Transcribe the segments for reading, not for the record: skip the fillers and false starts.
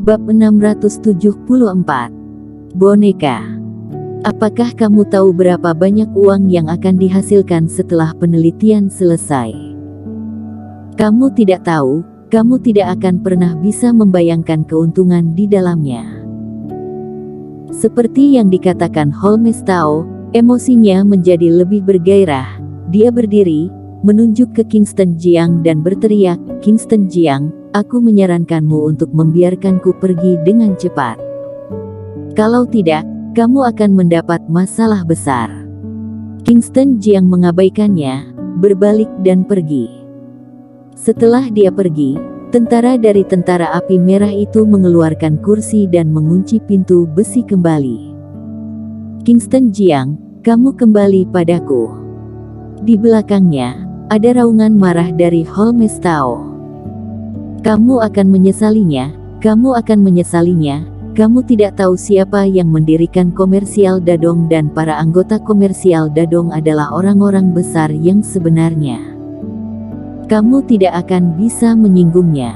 Bab 674. Boneka. Apakah kamu tahu berapa banyak uang yang akan dihasilkan setelah penelitian selesai? Kamu tidak tahu, kamu tidak akan pernah bisa membayangkan keuntungan di dalamnya. Seperti yang dikatakan Holmes tahu, emosinya menjadi lebih bergairah. Dia berdiri, menunjuk ke Kingston Jiang dan berteriak, "Kingston Jiang, aku menyarankanmu untuk membiarkanku pergi dengan cepat. Kalau tidak, kamu akan mendapat masalah besar." Kingston Jiang mengabaikannya, berbalik dan pergi. Setelah dia pergi, tentara dari Tentara Api Merah itu mengeluarkan kursi dan mengunci pintu besi kembali. "Kingston Jiang, kamu kembali padaku." Di belakangnya, ada raungan marah dari Holmes Tao. "Kamu akan menyesalinya, kamu akan menyesalinya. Kamu tidak tahu siapa yang mendirikan Komersial Dadong dan para anggota Komersial Dadong adalah orang-orang besar yang sebenarnya. Kamu tidak akan bisa menyinggungnya."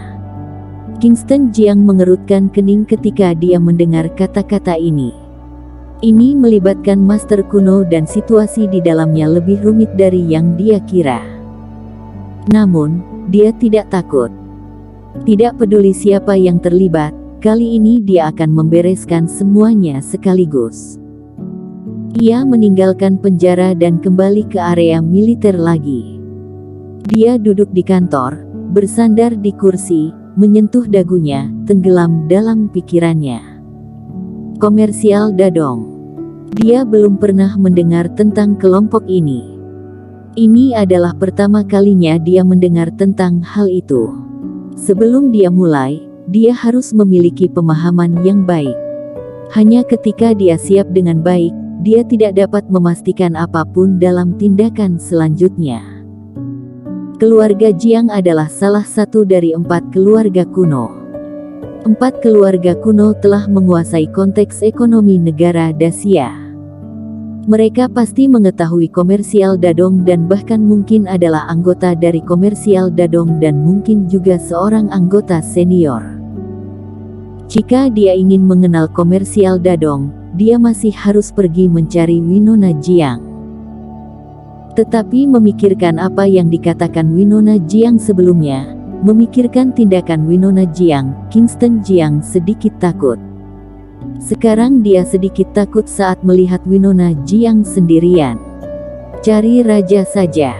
Kingston Jiang mengerutkan kening ketika dia mendengar kata-kata ini. Ini melibatkan master kuno dan situasi di dalamnya lebih rumit dari yang dia kira. Namun, dia tidak takut. Tidak peduli siapa yang terlibat, kali ini dia akan membereskan semuanya sekaligus. Ia meninggalkan penjara dan kembali ke area militer lagi. Dia duduk di kantor, bersandar di kursi, menyentuh dagunya, tenggelam dalam pikirannya. Komersial Dadong. Dia belum pernah mendengar tentang kelompok ini. Ini adalah pertama kalinya dia mendengar tentang hal itu. Sebelum dia mulai, dia harus memiliki pemahaman yang baik. Hanya ketika dia siap dengan baik, dia tidak dapat memastikan apapun dalam tindakan selanjutnya. Keluarga Jiang adalah salah satu dari 4 keluarga kuno. 4 keluarga kuno telah menguasai konteks ekonomi negara Dacia. Mereka pasti mengetahui Komersial Dadong dan bahkan mungkin adalah anggota dari Komersial Dadong dan mungkin juga seorang anggota senior. Jika dia ingin mengenal Komersial Dadong, dia masih harus pergi mencari Winona Jiang. Tetapi memikirkan apa yang dikatakan Winona Jiang sebelumnya, memikirkan tindakan Winona Jiang, Kingston Jiang sedikit takut. Sekarang dia sedikit takut saat melihat Winona Jiang sendirian. Cari raja saja.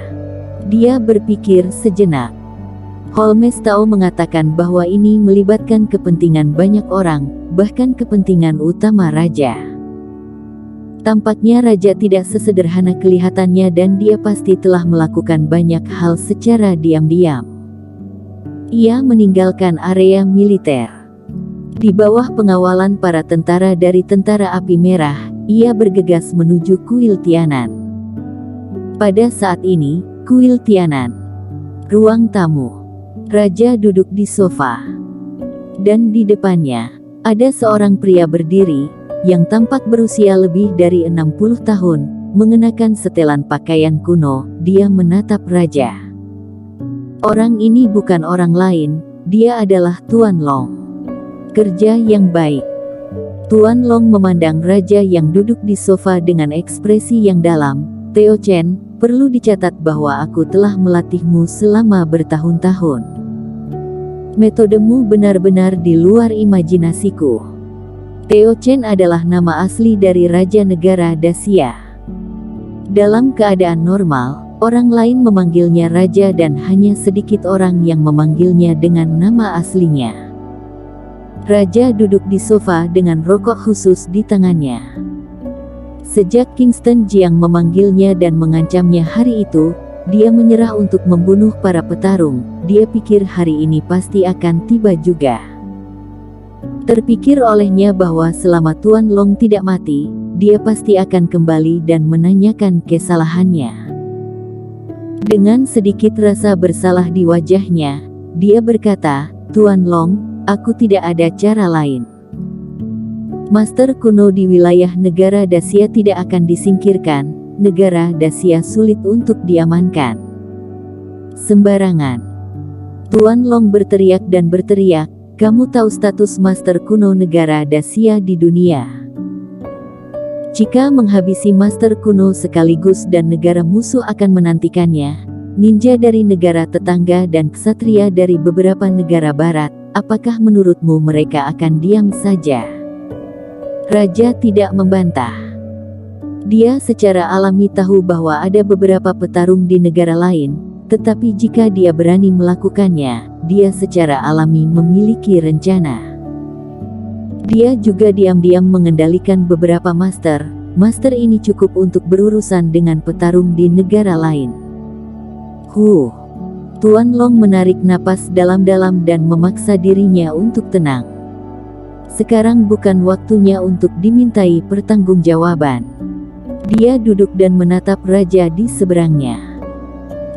Dia berpikir sejenak. Holmes Tao mengatakan bahwa ini melibatkan kepentingan banyak orang, bahkan kepentingan utama raja. Tampaknya raja tidak sesederhana kelihatannya dan dia pasti telah melakukan banyak hal secara diam-diam. Ia meninggalkan area militer. Di bawah pengawalan para tentara dari Tentara Api Merah, ia bergegas menuju Kuil Tianan. Pada saat ini, Kuil Tianan. Ruang tamu. Raja duduk di sofa. Dan di depannya, ada seorang pria berdiri, yang tampak berusia lebih dari 60 tahun, mengenakan setelan pakaian kuno. Dia menatap raja. Orang ini bukan orang lain, dia adalah Tuan Long. Kerja yang baik. Tuan Long memandang raja yang duduk di sofa dengan ekspresi yang dalam. "Teo Chen, perlu dicatat bahwa aku telah melatihmu selama bertahun-tahun. Metodemu benar-benar di luar imajinasiku." Teo Chen adalah nama asli dari Raja Negara Dacia. Dalam keadaan normal, orang lain memanggilnya raja dan hanya sedikit orang yang memanggilnya dengan nama aslinya. Raja duduk di sofa dengan rokok khusus di tangannya. Sejak Kingston Jiang memanggilnya dan mengancamnya hari itu, dia menyerah untuk membunuh para petarung. Dia pikir hari ini pasti akan tiba juga. Terpikir olehnya bahwa selama Tuan Long tidak mati, dia pasti akan kembali dan menanyakan kesalahannya. Dengan sedikit rasa bersalah di wajahnya, dia berkata, "Tuan Long, aku tidak ada cara lain. Master kuno di wilayah negara Dacia tidak akan disingkirkan. Negara Dacia sulit untuk diamankan. Sembarangan." Tuan Long berteriak dan berteriak, kamu tahu status master kuno negara Dacia di dunia. Jika menghabisi master kuno sekaligus dan negara musuh akan menantikannya, ninja dari negara tetangga dan ksatria dari beberapa negara barat, apakah menurutmu mereka akan diam saja? Raja tidak membantah. Dia secara alami tahu bahwa ada beberapa petarung di negara lain, tetapi jika dia berani melakukannya, dia secara alami memiliki rencana. Dia juga diam-diam mengendalikan beberapa master. Master ini cukup untuk berurusan dengan petarung di negara lain. Tuan Long menarik napas dalam-dalam dan memaksa dirinya untuk tenang. Sekarang bukan waktunya untuk dimintai pertanggungjawaban. Dia duduk dan menatap raja di seberangnya.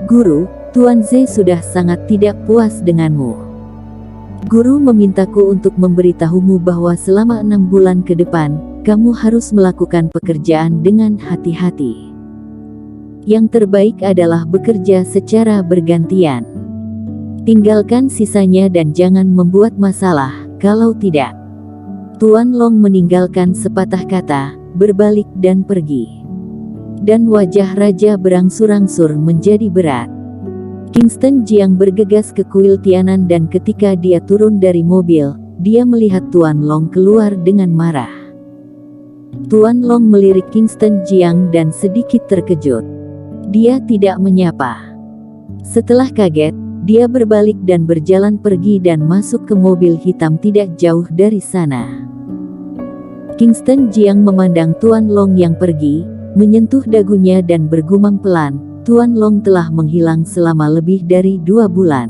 Guru, Tuan Ze sudah sangat tidak puas denganmu. Guru memintaku untuk memberitahumu bahwa selama 6 bulan ke depan, kamu harus melakukan pekerjaan dengan hati-hati. Yang terbaik adalah bekerja secara bergantian. Tinggalkan sisanya dan jangan membuat masalah, kalau tidak. Tuan Long meninggalkan sepatah kata, berbalik dan pergi. Dan wajah raja berangsur-angsur menjadi berat. Kingston Jiang bergegas ke kuil Tianan dan ketika dia turun dari mobil, dia melihat Tuan Long keluar dengan marah. Tuan Long melirik Kingston Jiang dan sedikit terkejut. Dia tidak menyapa. Setelah kaget, dia berbalik dan berjalan pergi dan masuk ke mobil hitam tidak jauh dari sana. Kingston Jiang memandang Tuan Long yang pergi, menyentuh dagunya dan bergumam pelan, Tuan Long telah menghilang selama lebih dari 2 bulan.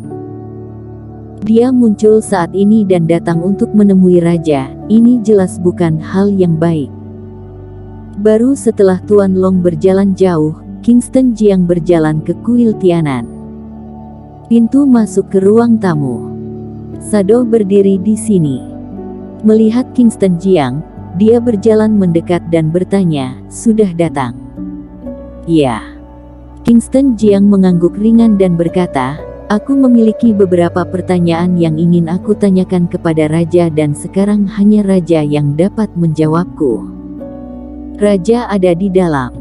Dia muncul saat ini dan datang untuk menemui raja, ini jelas bukan hal yang baik. Baru setelah Tuan Long berjalan jauh, Kingston Jiang berjalan ke kuil Tianan. Pintu masuk ke ruang tamu. Sado berdiri di sini. Melihat Kingston Jiang, dia berjalan mendekat dan bertanya, sudah datang? Ya. Kingston Jiang mengangguk ringan dan berkata, aku memiliki beberapa pertanyaan yang ingin aku tanyakan kepada raja dan sekarang hanya raja yang dapat menjawabku. Raja ada di dalam.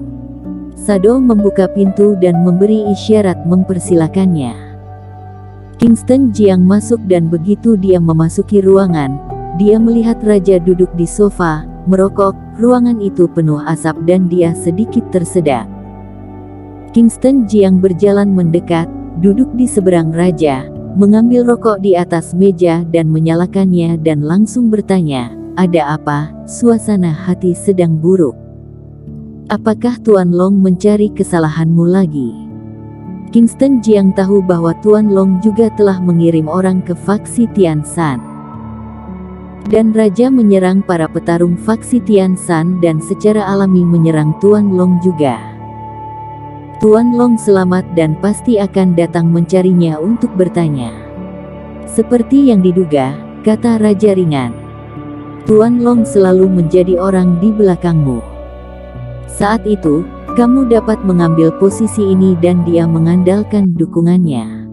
Sado membuka pintu dan memberi isyarat mempersilakannya. Kingston Jiang masuk dan begitu dia memasuki ruangan, dia melihat raja duduk di sofa, merokok, ruangan itu penuh asap dan dia sedikit tersedak. Kingston Jiang berjalan mendekat, duduk di seberang raja, mengambil rokok di atas meja dan menyalakannya dan langsung bertanya, ada apa? Suasana hati sedang buruk. Apakah Tuan Long mencari kesalahanmu lagi? Kingston Jiang tahu bahwa Tuan Long juga telah mengirim orang ke faksi Tian Shan. Dan raja menyerang para petarung faksi Tian Shan dan secara alami menyerang Tuan Long juga. Tuan Long selamat dan pasti akan datang mencarinya untuk bertanya. Seperti yang diduga, kata raja ringan. Tuan Long selalu menjadi orang di belakangmu. Saat itu, kamu dapat mengambil posisi ini dan dia mengandalkan dukungannya.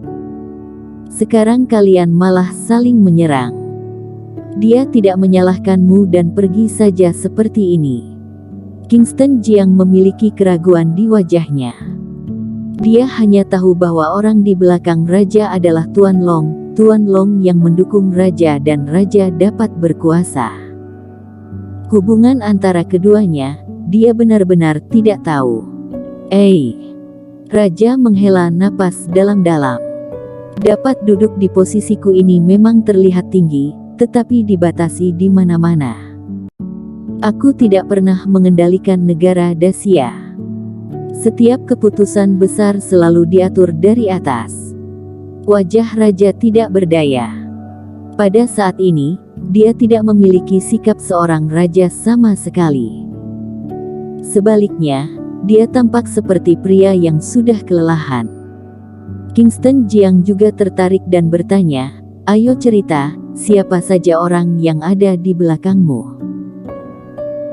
Sekarang kalian malah saling menyerang. Dia tidak menyalahkanmu dan pergi saja seperti ini. Kingston Jiang memiliki keraguan di wajahnya. Dia hanya tahu bahwa orang di belakang raja adalah Tuan Long yang mendukung raja dan raja dapat berkuasa. Hubungan antara keduanya, dia benar-benar tidak tahu. Raja menghela napas dalam-dalam. Dapat duduk di posisiku ini memang terlihat tinggi, tetapi dibatasi di mana-mana. Aku tidak pernah mengendalikan negara Dacia. Setiap keputusan besar selalu diatur dari atas. Wajah raja tidak berdaya. Pada saat ini, dia tidak memiliki sikap seorang raja sama sekali. Sebaliknya, dia tampak seperti pria yang sudah kelelahan. Kingston Jiang juga tertarik dan bertanya, ayo cerita, siapa saja orang yang ada di belakangmu?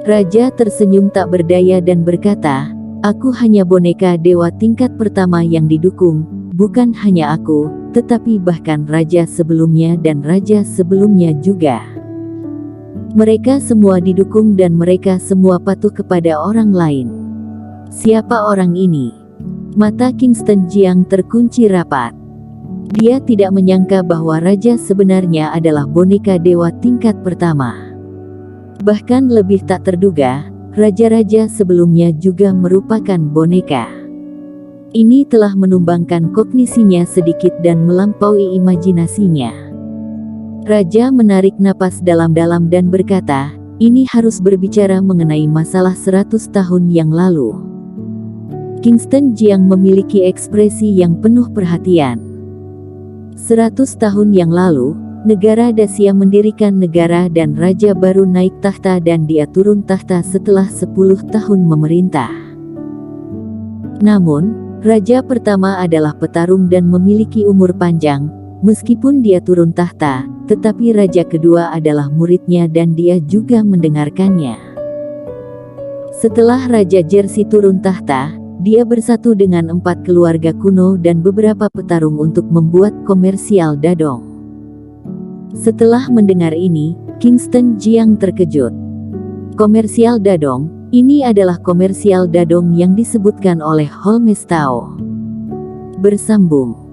Raja tersenyum tak berdaya dan berkata, aku hanya boneka dewa tingkat pertama yang didukung, bukan hanya aku, tetapi bahkan raja sebelumnya dan raja sebelumnya juga. Mereka semua didukung dan mereka semua patuh kepada orang lain. Siapa orang ini? Mata Kingston Jiang terkunci rapat. Dia tidak menyangka bahwa raja sebenarnya adalah boneka dewa tingkat pertama. Bahkan lebih tak terduga, raja-raja sebelumnya juga merupakan boneka. Ini telah menumbangkan kognisinya sedikit dan melampaui imajinasinya. Raja menarik napas dalam-dalam dan berkata, ini harus berbicara mengenai masalah 100 tahun yang lalu. Kingston Jiang memiliki ekspresi yang penuh perhatian. 100 tahun yang lalu, negara Dacia mendirikan negara dan raja baru naik tahta dan dia turun tahta setelah 10 tahun memerintah. Namun, raja pertama adalah petarung dan memiliki umur panjang, meskipun dia turun tahta, tetapi raja kedua adalah muridnya dan dia juga mendengarkannya. Setelah Raja Jersey turun tahta, dia bersatu dengan 4 keluarga kuno dan beberapa petarung untuk membuat komersial dadong. Setelah mendengar ini, Kingston Jiang terkejut. Komersial dadong, ini adalah komersial dadong yang disebutkan oleh Holmes Tao. Bersambung.